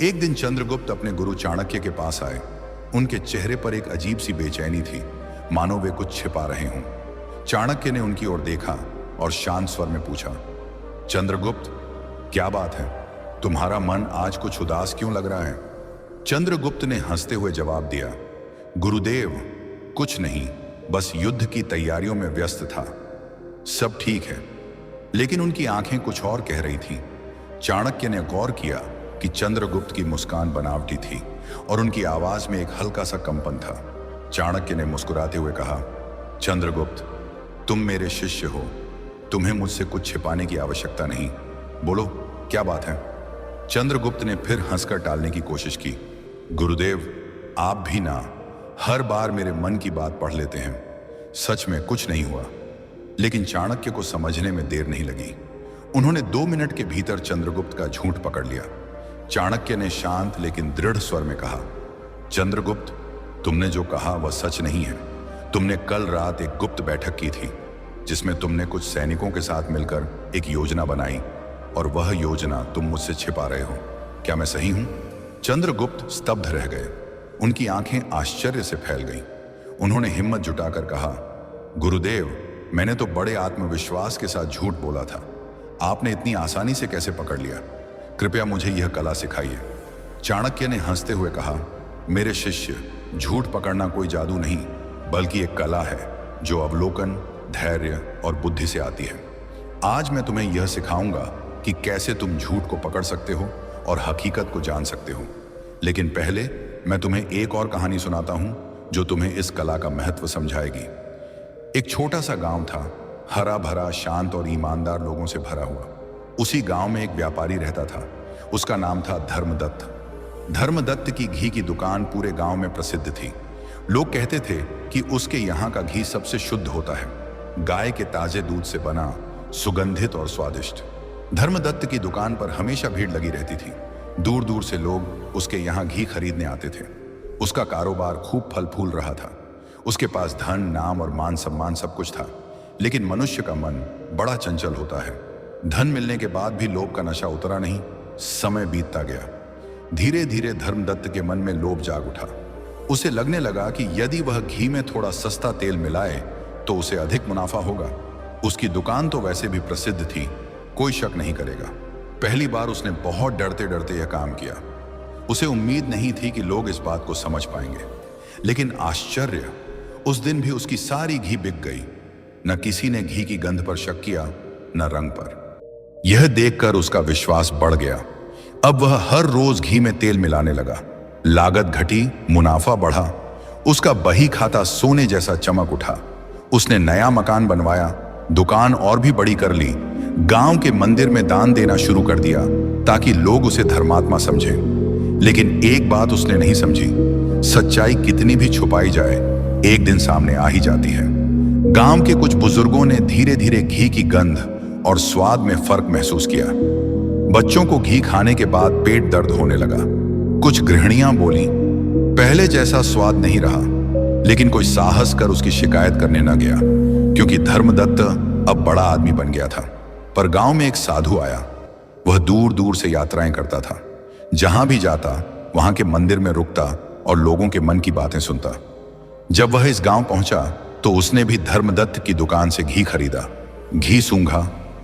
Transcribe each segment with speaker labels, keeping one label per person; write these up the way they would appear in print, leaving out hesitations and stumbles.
Speaker 1: एक दिन चंद्रगुप्त अपने गुरु चाणक्य के पास आए। उनके चेहरे पर एक अजीब सी बेचैनी थी, मानो वे कुछ छिपा रहे हों। चाणक्य ने उनकी ओर देखा और शांत स्वर में पूछा, चंद्रगुप्त, क्या बात है? तुम्हारा मन आज कुछ उदास क्यों लग रहा है? चंद्रगुप्त ने हंसते हुए जवाब दिया, गुरुदेव, कुछ नहीं, बस युद्ध की तैयारियों में व्यस्त था। सब ठीक है। लेकिन उनकी आंखें कुछ और कह रही थीं। चाणक्य ने गौर किया कि चंद्रगुप्त की मुस्कान बनावटी थी और उनकी आवाज में एक हल्का सा कंपन था। चाणक्य ने मुस्कुराते हुए कहा, चंद्रगुप्त, तुम मेरे शिष्य हो, तुम्हें मुझसे कुछ छिपाने की आवश्यकता नहीं। बोलो, क्या बात है? चंद्रगुप्त ने फिर हंसकर टालने की कोशिश की। गुरुदेव, आप भी ना हर बार मेरे मन की बात पढ़ लेते हैं। सच में कुछ नहीं हुआ। लेकिन चाणक्य को समझने में देर नहीं लगी। उन्होंने 2 मिनट के भीतर चंद्रगुप्त का झूठ पकड़ लिया। चाणक्य ने शांत लेकिन दृढ़ स्वर में कहा, चंद्रगुप्त, तुमने जो कहा वह सच नहीं है। तुमने कल रात एक गुप्त बैठक की थी जिसमें तुमने कुछ सैनिकों के साथ मिलकर एक योजना बनाई और वह योजना तुम मुझसे छिपा रहे हो। क्या मैं सही हूं? चंद्रगुप्त स्तब्ध रह गए। उनकी आंखें आश्चर्य से फैल गईं। उन्होंने हिम्मत जुटाकर कहा, गुरुदेव, मैंने तो बड़े आत्मविश्वास के साथ झूठ बोला था। आपने इतनी आसानी से कैसे पकड़ लिया? कृपया मुझे यह कला सिखाइए। चाणक्य ने हंसते हुए कहा, मेरे शिष्य, झूठ पकड़ना कोई जादू नहीं, बल्कि एक कला है जो अवलोकन, धैर्य और बुद्धि से आती है। आज मैं तुम्हें यह सिखाऊंगा कि कैसे तुम झूठ को पकड़ सकते हो और हकीकत को जान सकते हो। लेकिन पहले मैं तुम्हें एक और कहानी सुनाता हूं जो तुम्हें इस कला का महत्व समझाएगी। एक छोटा सा गांव था, हरा भरा, शांत और ईमानदार लोगों से भरा हुआ। उसी गांव में एक व्यापारी रहता था। उसका नाम था धर्मदत्त। धर्मदत्त की घी की दुकान पूरे गांव में प्रसिद्ध थी। लोग कहते थे कि उसके यहाँ का घी सबसे शुद्ध होता है, गाय के ताजे दूध से बना, सुगंधित और स्वादिष्ट। धर्मदत्त की दुकान पर हमेशा भीड़ लगी रहती थी। दूर दूर से लोग उसके यहाँ घी खरीदने आते थे। उसका कारोबार खूब फल फूल रहा था। उसके पास धन, नाम और मान सम्मान सब कुछ था। लेकिन मनुष्य का मन बड़ा चंचल होता है। धन मिलने के बाद भी लोभ का नशा उतरा नहीं। समय बीतता गया। धीरे धीरे धर्मदत्त के मन में लोभ जाग उठा। उसे लगने लगा कि यदि वह घी में थोड़ा सस्ता तेल मिलाए तो उसे अधिक मुनाफा होगा। उसकी दुकान तो वैसे भी प्रसिद्ध थी, कोई शक नहीं करेगा। पहली बार उसने बहुत डरते डरते यह काम किया। उसे उम्मीद नहीं थी कि लोग इस बात को समझ पाएंगे। लेकिन आश्चर्य, उस दिन भी उसकी सारी घी बिक गई। न किसी ने घी की गंध पर शक किया, न रंग पर। यह देखकर उसका विश्वास बढ़ गया। अब वह हर रोज घी में तेल मिलाने लगा। लागत घटी, मुनाफा बढ़ा। उसका बही खाता सोने जैसा चमक उठा। उसने नया मकान बनवाया, दुकान और भी बड़ी कर ली, गांव के मंदिर में दान देना शुरू कर दिया ताकि लोग उसे धर्मात्मा समझें। लेकिन एक बात उसने नहीं समझी, सच्चाई कितनी भी छुपाई जाए, एक दिन सामने आ ही जाती है। गांव के कुछ बुजुर्गों ने धीरे धीरे घी की गंध और स्वाद में फर्क महसूस किया। बच्चों को घी खाने के बाद पेट दर्द होने लगा। कुछ गृहिणियां बोली, पहले जैसा स्वाद नहीं रहा। लेकिन कोई साहस कर उसकी शिकायत करने न गया, क्योंकि धर्मदत्त अब बड़ा आदमी बन गया था। पर गांव में एक साधु आया। वह दूर दूर से यात्राएं करता था। जहां भी जाता वहां के मंदिर में रुकता और लोगों के मन की बातें सुनता। जब वह इस गांव पहुंचा तो उसने भी धर्मदत्त की दुकान से घी खरीदा। घी सूंघा,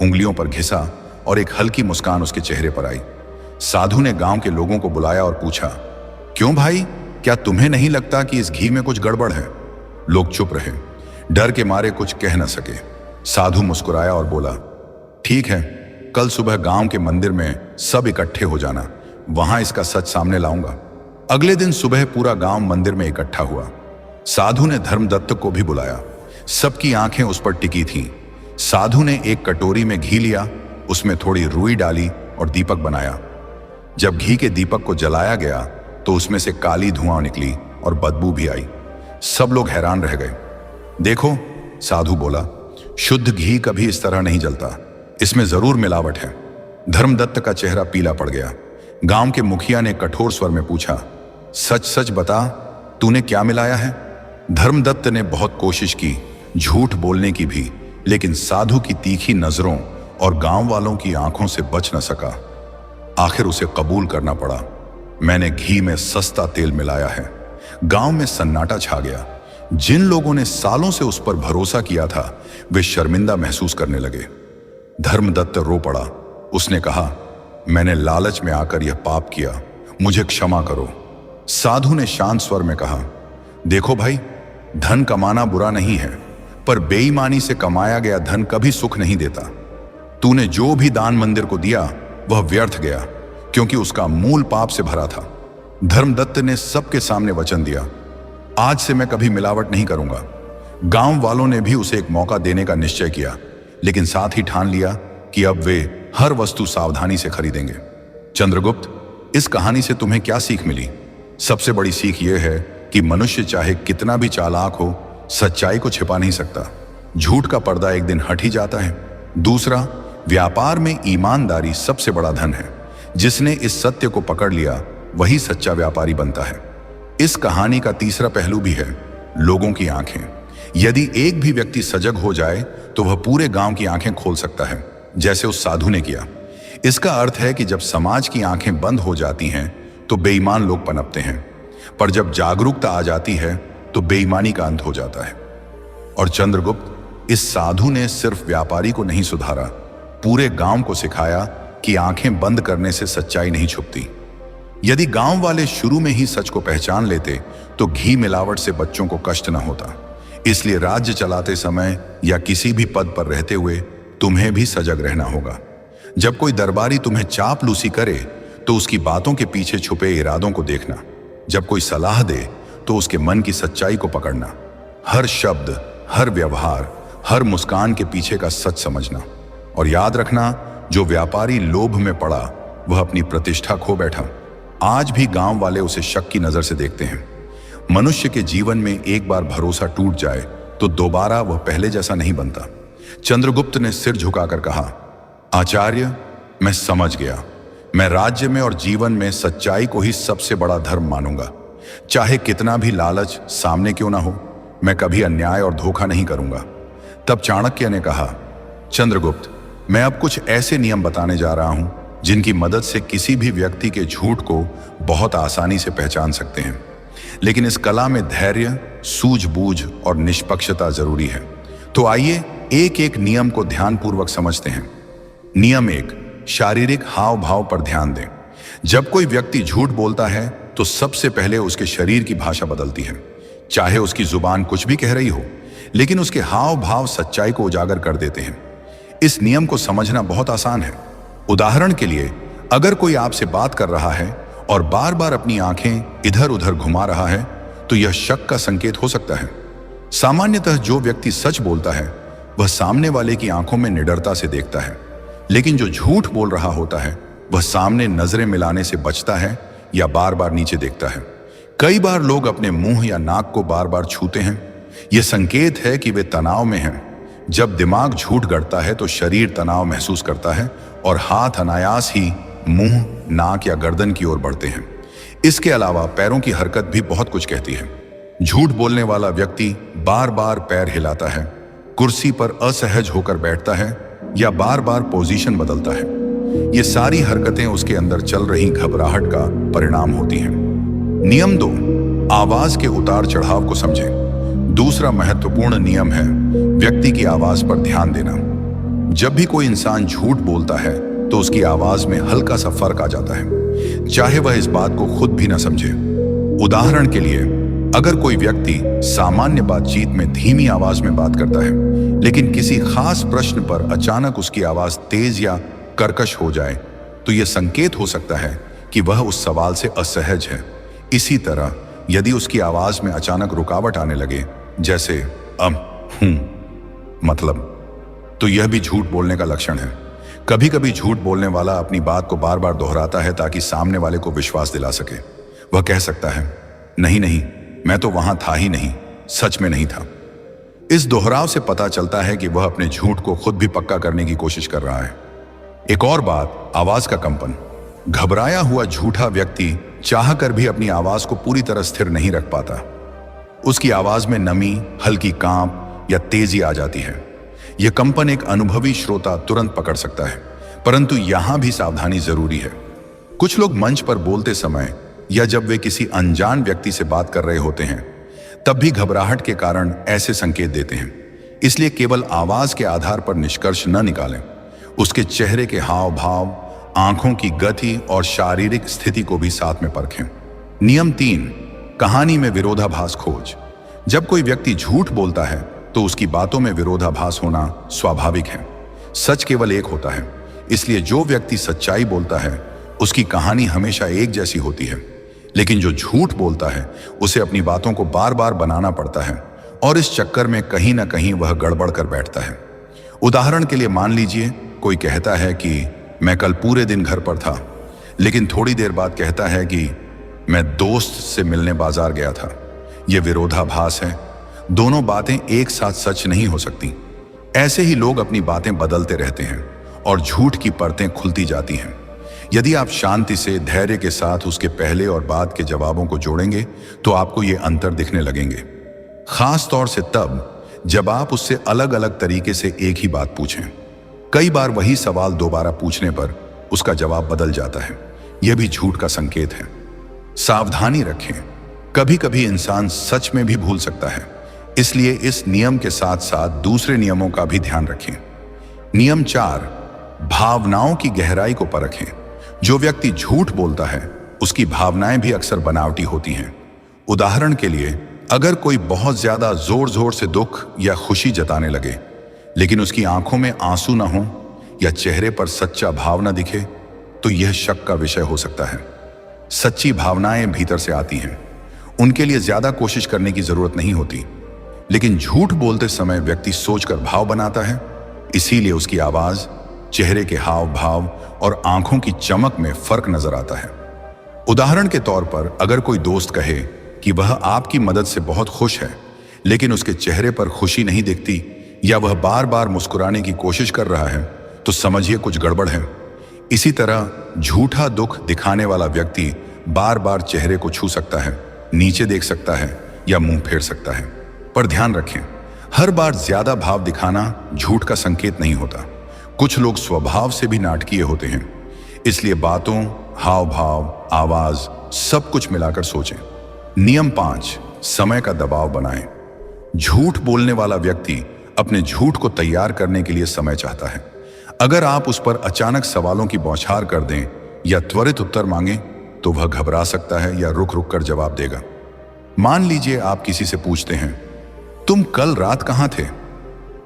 Speaker 1: उंगलियों पर घिसा और एक हल्की मुस्कान उसके चेहरे पर आई। साधु ने गांव के लोगों को बुलाया और पूछा, क्यों भाई, क्या तुम्हें नहीं लगता कि इस घी में कुछ गड़बड़ है? लोग चुप रहे, डर के मारे कुछ कह न सके। साधु मुस्कुराया और बोला, ठीक है, कल सुबह गांव के मंदिर में सब इकट्ठे हो जाना, वहां इसका सच सामने लाऊंगा। अगले दिन सुबह पूरा गांव मंदिर में इकट्ठा हुआ। साधु ने धर्मदत्त को भी बुलाया। सबकी आंखें उस पर टिकी थीं। साधु ने एक कटोरी में घी लिया, उसमें थोड़ी रुई डाली और दीपक बनाया। जब घी के दीपक को जलाया गया तो उसमें से काली धुआं निकली और बदबू भी आई। सब लोग हैरान रह गए। देखो, साधु बोला, शुद्ध घी कभी इस तरह नहीं जलता, इसमें जरूर मिलावट है। धर्मदत्त का चेहरा पीला पड़ गया। गांव के मुखिया ने कठोर स्वर में पूछा, सच सच बता, तूने क्या मिलाया है? धर्मदत्त ने बहुत कोशिश की झूठ बोलने की भी, लेकिन साधु की तीखी नजरों और गांव वालों की आंखों से बच न सका। आखिर उसे कबूल करना पड़ा। मैंने घी में सस्ता तेल मिलाया है। गांव में सन्नाटा छा गया। जिन लोगों ने सालों से उस पर भरोसा किया था वे शर्मिंदा महसूस करने लगे। धर्मदत्त रो पड़ा। उसने कहा, मैंने लालच में आकर यह पाप किया, मुझे क्षमा करो। साधु ने शांत स्वर में कहा, देखो भाई, धन कमाना बुरा नहीं है, पर बेईमानी से कमाया गया धन कभी सुख नहीं देता। तूने जो भी दान मंदिर को दिया वह व्यर्थ गया, क्योंकि उसका मूल पाप से भरा था। धर्मदत्त ने सबके सामने वचन दिया, आज से मैं कभी मिलावट नहीं करूंगा। गांव वालों ने भी उसे एक मौका देने का निश्चय किया, लेकिन साथ ही ठान लिया कि अब वे हर वस्तु सावधानी से खरीदेंगे। चंद्रगुप्त, इस कहानी से तुम्हें क्या सीख मिली? सबसे बड़ी सीख यह है कि मनुष्य चाहे कितना भी चालाक हो, सच्चाई को छिपा नहीं सकता। झूठ का पर्दा एक दिन हट ही जाता है। दूसरा, व्यापार में ईमानदारी सबसे बड़ा धन है। जिसने इस सत्य को पकड़ लिया वही सच्चा व्यापारी बनता है। इस कहानी का तीसरा पहलू भी है, लोगों की आंखें। यदि एक भी व्यक्ति सजग हो जाए तो वह पूरे गांव की आंखें खोल सकता है, जैसे उस साधु ने किया। इसका अर्थ है कि जब समाज की आंखें बंद हो जाती हैं तो बेईमान लोग पनपते हैं, पर जब जागरूकता आ जाती है तो बेईमानी का अंत हो जाता है। और चंद्रगुप्त, इस साधु ने सिर्फ व्यापारी को नहीं सुधारा, पूरे गांव को सिखाया कि आंखें बंद करने से सच्चाई नहीं छुपती। यदि गांव वाले शुरू में ही सच को पहचान लेते तो घी मिलावट से बच्चों को कष्ट न होता। इसलिए राज्य चलाते समय या किसी भी पद पर रहते हुए तुम्हें भी सजग रहना होगा। जब कोई दरबारी तुम्हें चापलूसी करे तो उसकी बातों के पीछे छुपे इरादों को देखना। जब कोई सलाह दे तो उसके मन की सच्चाई को पकड़ना। हर शब्द, हर व्यवहार, हर मुस्कान के पीछे का सच समझना। और याद रखना, जो व्यापारी लोभ में पड़ा वह अपनी प्रतिष्ठा खो बैठा। आज भी गांव वाले उसे शक की नजर से देखते हैं। मनुष्य के जीवन में एक बार भरोसा टूट जाए तो दोबारा वह पहले जैसा नहीं बनता। चंद्रगुप्त ने सिर झुकाकर कहा, आचार्य, मैं समझ गया। मैं राज्य में और जीवन में सच्चाई को ही सबसे बड़ा धर्म मानूंगा। चाहे कितना भी लालच सामने क्यों ना हो, मैं कभी अन्याय और धोखा नहीं करूंगा। तब चाणक्य ने कहा, चंद्रगुप्त, मैं अब कुछ ऐसे नियम बताने जा रहा हूं जिनकी मदद से किसी भी व्यक्ति के झूठ को बहुत आसानी से पहचान सकते हैं। लेकिन इस कला में धैर्य, सूझबूझ और निष्पक्षता जरूरी है। तो आइए एक एक नियम को ध्यानपूर्वक समझते हैं। नियम 1, शारीरिक हाव भाव पर ध्यान दें। जब कोई व्यक्ति झूठ बोलता है तो सबसे पहले उसके शरीर की भाषा बदलती है। चाहे उसकी जुबान कुछ भी कह रही हो, लेकिन उसके हाव भाव सच्चाई को उजागर कर देते हैं। इस नियम को समझना बहुत आसान है। उदाहरण के लिए, अगर कोई आपसे बात कर रहा है और बार बार अपनी आंखें इधर उधर घुमा रहा है तो यह शक का संकेत हो सकता है। सामान्यतः जो व्यक्ति सच बोलता है वह सामने वाले की आंखों में निडरता से देखता है, लेकिन जो झूठ बोल रहा होता है वह सामने नजरें मिलाने से बचता है या बार बार नीचे देखता है। कई बार लोग अपने मुंह या नाक को बार बार छूते हैं। यह संकेत है कि वे तनाव में हैं। जब दिमाग झूठ गढ़ता है तो शरीर तनाव महसूस करता है और हाथ अनायास ही मुंह, नाक या गर्दन की ओर बढ़ते हैं। इसके अलावा पैरों की हरकत भी बहुत कुछ कहती है। झूठ बोलने वाला व्यक्ति बार बार पैर हिलाता है, कुर्सी पर असहज होकर बैठता है या बार बार पोजीशन बदलता है। ये सारी हरकतें उसके अंदर चल रही घबराहट का परिणाम होती हैं। नियम 2, आवाज के उतार चढ़ाव को समझें। दूसरा महत्वपूर्ण नियम है व्यक्ति की आवाज पर ध्यान देना। जब भी कोई इंसान झूठ बोलता है तो उसकी आवाज में हल्का सा फर्क आ जाता है, चाहे वह इस बात को खुद भी ना समझे। उदाहरण के लिए, अगर कोई व्यक्ति सामान्य बातचीत में धीमी आवाज में बात करता है, लेकिन किसी खास प्रश्न पर अचानक उसकी आवाज तेज या कर्कश हो जाए, तो यह संकेत हो सकता है कि वह उस सवाल से असहज है। इसी तरह यदि उसकी आवाज में अचानक रुकावट आने लगे, जैसे मतलब, तो यह भी झूठ बोलने का लक्षण है। कभी कभी झूठ बोलने वाला अपनी बात को बार बार दोहराता है ताकि सामने वाले को विश्वास दिला सके। वह कह सकता है, नहीं नहीं, मैं तो वहां था ही नहीं, सच में नहीं था। इस दोहराव से पता चलता है कि वह अपने झूठ को खुद भी पक्का करने की कोशिश कर रहा है। एक और बात, आवाज का कंपन। घबराया हुआ झूठा व्यक्ति चाहकर भी अपनी आवाज को पूरी तरह स्थिर नहीं रख पाता। उसकी आवाज में नमी, हल्की कांप या तेजी आ जाती है। यह कंपन एक अनुभवी श्रोता तुरंत पकड़ सकता है, परंतु यहां भी सावधानी जरूरी है। कुछ लोग मंच पर बोलते समय या जब वे किसी अनजान व्यक्ति से बात कर रहे होते हैं, तब भी घबराहट के कारण ऐसे संकेत देते हैं। इसलिए केवल आवाज के आधार पर निष्कर्ष न निकालें, उसके चेहरे के हाव भाव, आंखों की गति और शारीरिक स्थिति को भी साथ में परखें। नियम 3, कहानी में विरोधाभास खोज। जब कोई व्यक्ति झूठ बोलता है तो उसकी बातों में विरोधाभास होना स्वाभाविक है। सच केवल एक होता है, इसलिए जो व्यक्ति सच्चाई बोलता है उसकी कहानी हमेशा एक जैसी होती है, लेकिन जो झूठ बोलता है उसे अपनी बातों को बार बार बनाना पड़ता है और इस चक्कर में कहीं ना कहीं वह गड़बड़ कर बैठता है। उदाहरण के लिए मान लीजिए कोई कहता है कि मैं कल पूरे दिन घर पर था, लेकिन थोड़ी देर बाद कहता है कि मैं दोस्त से मिलने बाजार गया था। यह विरोधाभास है। दोनों बातें एक साथ सच नहीं हो सकती। ऐसे ही लोग अपनी बातें बदलते रहते हैं और झूठ की परतें खुलती जाती हैं। यदि आप शांति से, धैर्य के साथ उसके पहले और बाद के जवाबों को जोड़ेंगे तो आपको ये अंतर दिखने लगेंगे। खास तौर से तब जब आप उससे अलग अलग तरीके से एक ही बात पूछें। कई बार वही सवाल दोबारा पूछने पर उसका जवाब बदल जाता है। यह भी झूठ का संकेत है। सावधानी रखें, कभी कभी इंसान सच में भी भूल सकता है, इसलिए इस नियम के साथ साथ दूसरे नियमों का भी ध्यान रखें। नियम 4, भावनाओं की गहराई को परखें। जो व्यक्ति झूठ बोलता है उसकी भावनाएं भी अक्सर बनावटी होती हैं। उदाहरण के लिए, अगर कोई बहुत ज्यादा जोर जोर से दुख या खुशी जताने लगे लेकिन उसकी आंखों में आंसू ना हो या चेहरे पर सच्चा भाव न दिखे, तो यह शक का विषय हो सकता है। सच्ची भावनाएं भीतर से आती हैं, उनके लिए ज्यादा कोशिश करने की जरूरत नहीं होती, लेकिन झूठ बोलते समय व्यक्ति सोचकर भाव बनाता है, इसीलिए उसकी आवाज, चेहरे के हाव भाव और आंखों की चमक में फर्क नजर आता है। उदाहरण के तौर पर, अगर कोई दोस्त कहे कि वह आपकी मदद से बहुत खुश है, लेकिन उसके चेहरे पर खुशी नहीं दिखती या वह बार बार मुस्कुराने की कोशिश कर रहा है, तो समझिए कुछ गड़बड़ है। इसी तरह झूठा दुख दिखाने वाला व्यक्ति बार बार चेहरे को छू सकता है, नीचे देख सकता है या मुंह फेर सकता है। पर ध्यान रखें, हर बार ज्यादा भाव दिखाना झूठ का संकेत नहीं होता। कुछ लोग स्वभाव से भी नाटकीय होते हैं, इसलिए बातों, हाव भाव, आवाज सब कुछ मिलाकर सोचें। नियम 5, समय का दबाव बनाएं। झूठ बोलने वाला व्यक्ति अपने झूठ को तैयार करने के लिए समय चाहता है। अगर आप उस पर अचानक सवालों की बौछार कर दें या त्वरित उत्तर मांगें, तो वह घबरा सकता है या रुक रुक कर जवाब देगा। मान लीजिए आप किसी से पूछते हैं, तुम कल रात कहां थे,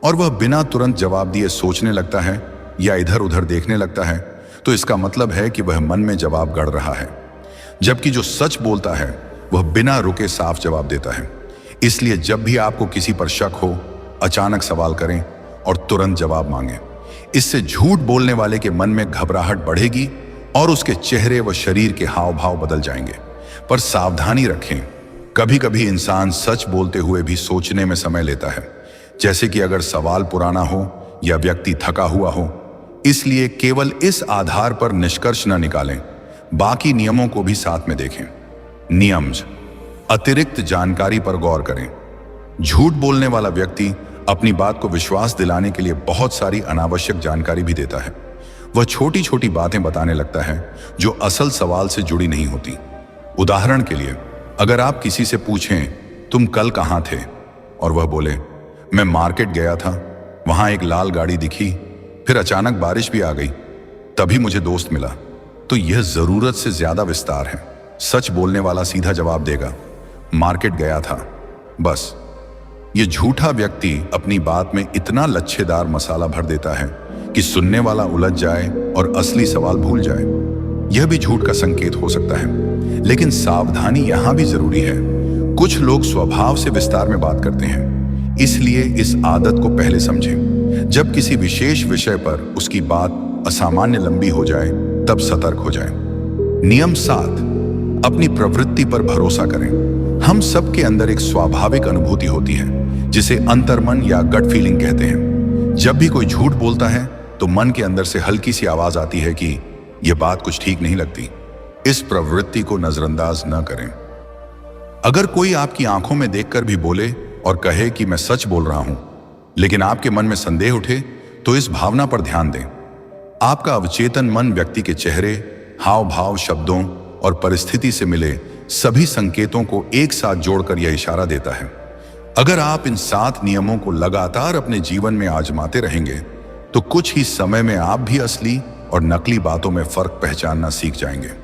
Speaker 1: और वह बिना तुरंत जवाब दिए सोचने लगता है या इधर उधर देखने लगता है, तो इसका मतलब है कि वह मन में जवाब गढ़ रहा है। जबकि जो सच बोलता है वह बिना रुके साफ जवाब देता है। इसलिए जब भी आपको किसी पर शक हो, अचानक सवाल करें और तुरंत जवाब मांगें। इससे झूठ बोलने वाले के मन में घबराहट बढ़ेगी और उसके चेहरे व शरीर के हाव भाव बदल जाएंगे। पर सावधानी रखें, कभी कभी इंसान सच बोलते हुए भी सोचने में समय लेता है, जैसे कि अगर सवाल पुराना हो या व्यक्ति थका हुआ हो। इसलिए केवल इस आधार पर निष्कर्ष न निकालें, बाकी नियमों को भी साथ में देखें। नियम, अतिरिक्त जानकारी पर गौर करें। झूठ बोलने वाला व्यक्ति अपनी बात को विश्वास दिलाने के लिए बहुत सारी अनावश्यक जानकारी भी देता है। वह छोटी छोटी बातें बताने लगता है जो असल सवाल से जुड़ी नहीं होती। उदाहरण के लिए, अगर आप किसी से पूछें तुम कल कहां थे, और वह बोले मैं मार्केट गया था, वहां एक लाल गाड़ी दिखी, फिर अचानक बारिश भी आ गई, तभी मुझे दोस्त मिला, तो यह जरूरत से ज्यादा विस्तार है। सच बोलने वाला सीधा जवाब देगा, मार्केट गया था, बस। यह झूठा व्यक्ति अपनी बात में इतना लच्छेदार मसाला भर देता है कि सुनने वाला उलझ जाए और असली सवाल भूल जाए। यह भी झूठ का संकेत हो सकता है, लेकिन सावधानी यहां भी जरूरी है। कुछ लोग स्वभाव से विस्तार में बात करते हैं, इसलिए इस आदत को पहले समझें। जब किसी विशेष विषय पर उसकी बात असामान्य लंबी हो जाए, तब सतर्क हो जाएं। नियम 7, अपनी प्रवृत्ति पर भरोसा करें। हम सब के अंदर एक स्वाभाविक अनुभूति होती है जिसे अंतर्मन या गट फीलिंग कहते हैं। जब भी कोई झूठ बोलता है तो मन के अंदर से हल्की सी आवाज आती है कि यह बात कुछ ठीक नहीं लगती। इस प्रवृत्ति को नजरअंदाज न करें। अगर कोई आपकी आंखों में देखकर भी बोले और कहे कि मैं सच बोल रहा हूं, लेकिन आपके मन में संदेह उठे, तो इस भावना पर ध्यान दें। आपका अवचेतन मन व्यक्ति के चेहरे, हाव भाव, शब्दों और परिस्थिति से मिले सभी संकेतों को एक साथ जोड़कर यह इशारा देता है। अगर आप इन 7 नियमों को लगातार अपने जीवन में आजमाते रहेंगे तो कुछ ही समय में आप भी असली और नकली बातों में फर्क पहचानना सीख जाएंगे।